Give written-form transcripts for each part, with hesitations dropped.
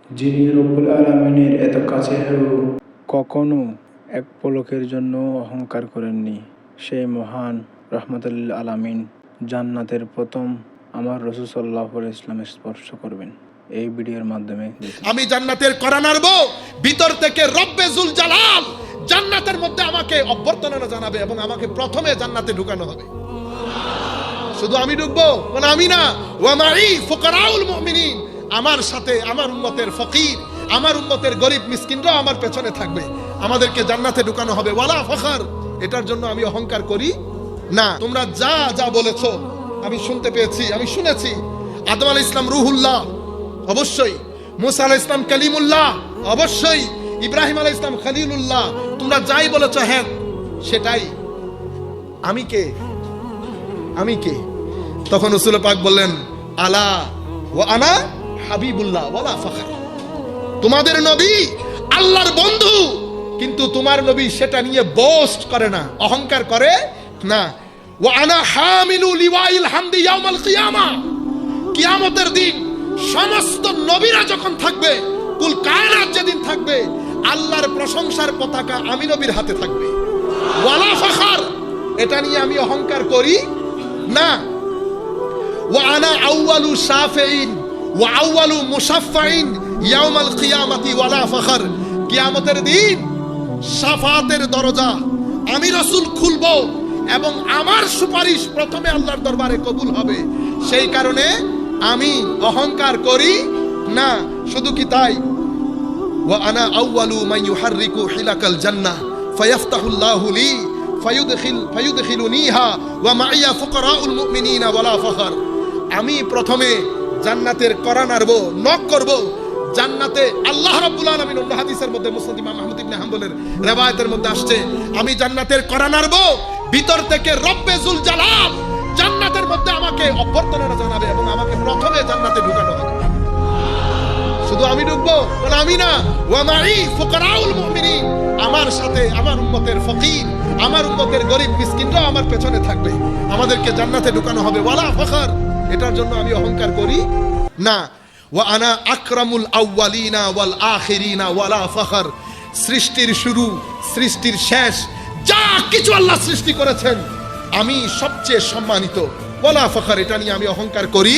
যিনি রব্বুল আলামিনের এত কাছে হয়েও কখনো এক পলকের জন্য অহংকার করেননি, সেই মহান রহমতুল আলামিন জান্নাতের প্রথম আমার রাসূল সাল্লাল্লাহু আলাইহি ওয়াসাল্লাম স্পর্শ করবেন এই ভিডিওর মাধ্যমে। আমি জান্নাতের কড়া নাড়বো, ভিতর থেকে রব্বে জুল জালাল জান্নাতের মধ্যে আমাকে অভ্যর্থনা জানাবে এবং আমাকে প্রথমে জান্নাতে ঢুকানো হবে। শুধু আমি ঢুকবো মানে আমি না, ওয়া মাই ফুকারাউল মুমিনিন, আমার সাথে আমার উম্মতের ফকির, আমার উম্মতের গরিব মিসকিনরা আমার পেছনে থাকবে, আমাদেরকে জান্নাতে ঢুকানো হবে। ওয়ালা ফখর, এটার জন্য আমি অহংকার করি না। তোমরা যা যা বলেছো আমি শুনতে পেয়েছি, আমি শুনেছি। আদম আলাইহিস সালাম রূহুল্লাহ, অবশ্যই। মুসা আলাইহিস সালাম কালিমুল্লাহ, অবশ্যই। ইব্রাহিম আলাইহিস সালাম খলিলুল্লাহ। তোমরা যাই বলেছো হ্যাঁ সেটাই। আমি কে? আমি কে? তখন রাসূল পাক বললেন, আলা ওয়া আনা হাবিবুল্লাহ ওয়ালা ফখর। তোমাদের নবী আল্লাহর বন্ধু, কিন্তু তোমার নবী সেটা নিয়ে বোস্ট করে না, অহংকার করে না। ওয়া আনা হামিলু লিওয়াইল হামদি ইয়াউমাল কিয়ামা, কিয়ামতের দিন সমস্ত নবীরা যখন থাকবে, কুল কায়নাত যেদিন থাকবে, আল্লাহর প্রশংসার পতাকা আমি নবীর হাতে থাকবে। ওয়ালা ফখর, এটা নিয়ে আমি অহংকার করি না। ওয়া আনা আউয়ালু শাফিঈন ওয়া আউয়ালু মুশাফফাইন ইয়াউমাল কিয়ামাতি ওয়ালা ফখর। কিয়ামতের দিন শাফাতের দরজা আমি রাসূল খুলবো এবং আমার সুপারিশ প্রথমে আল্লাহর দরবারে কবুল হবে। সেই কারণে আমি অহংকার করি না। শুধু কি তাই, ওয়া আনা আউয়ালু মান ইউহাররিকু হিলাকাল জান্নাহ ফায়াফতাহুল্লাহু লি ফায়ুদখিলুনিহা ওয়া মাইয়া ফুকারাউল মুমিনিনা ওয়ালা ফখর। আমি প্রথমে জান্নাতের কড়া নাড়বো, নক করব। জান্নাতে আল্লাহ রাব্বুল আলামিন, অন্য হাদিসের মধ্যে মুসনাদ ইমাম আহমদ ইবনে হাম্বলের riwayতের মধ্যে আসছে, আমি জান্নাতের কড়া নাড়বো, ভিতর থেকে রব্বে জুল জালাল জান্নাতের মধ্যে আমাকে অভ্যর্থনা জানাবে এবং আমাকে প্রথমে জান্নাতে ঢুকানো হবে। শুধু আমি ঢুকবো মানে আমি না, ওয়া মাই ফুকারাউল মুমিনিন, আমার সাথে আমার উম্মতের ফকির, আমার উম্মতের গরিব মিসকিনরা আমার পেছনে থাকবে, আমাদেরকে জান্নাতে ঢুকানো হবে। ওয়ালা ফখর, এটার জন্য আমি অহংকার করি না। ওয়া আনা আকরামুল আউয়ালিনা ওয়াল আখিরিনা ওয়ালা ফখর। সৃষ্টির শুরু, সৃষ্টির শেষ, যা কিছু আল্লাহ সৃষ্টি করেছেন আমি সবচেয়ে সম্মানিত। ওয়ালা ফখর, এটা নিয়ে আমি অহংকার করি।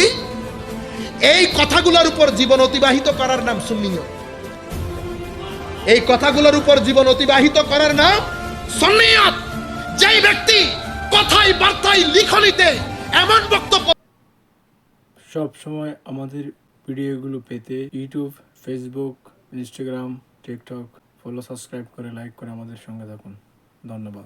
এই কথাগুলোর উপর জীবন অতিবাহিত করার নাম সুন্নিয়ত। এই কথাগুলোর উপর জীবন অতিবাহিত করার নাম সুন্নিয়ত। যেই ব্যক্তি কথায় বার্তায় লিখনিতে এমন বক্তব্য। সব সময় আমাদের ভিডিওগুলো পেতে YouTube, Facebook, Instagram, TikTok follow, subscribe করে লাইক করে আমাদের সঙ্গে থাকুন। ধন্যবাদ।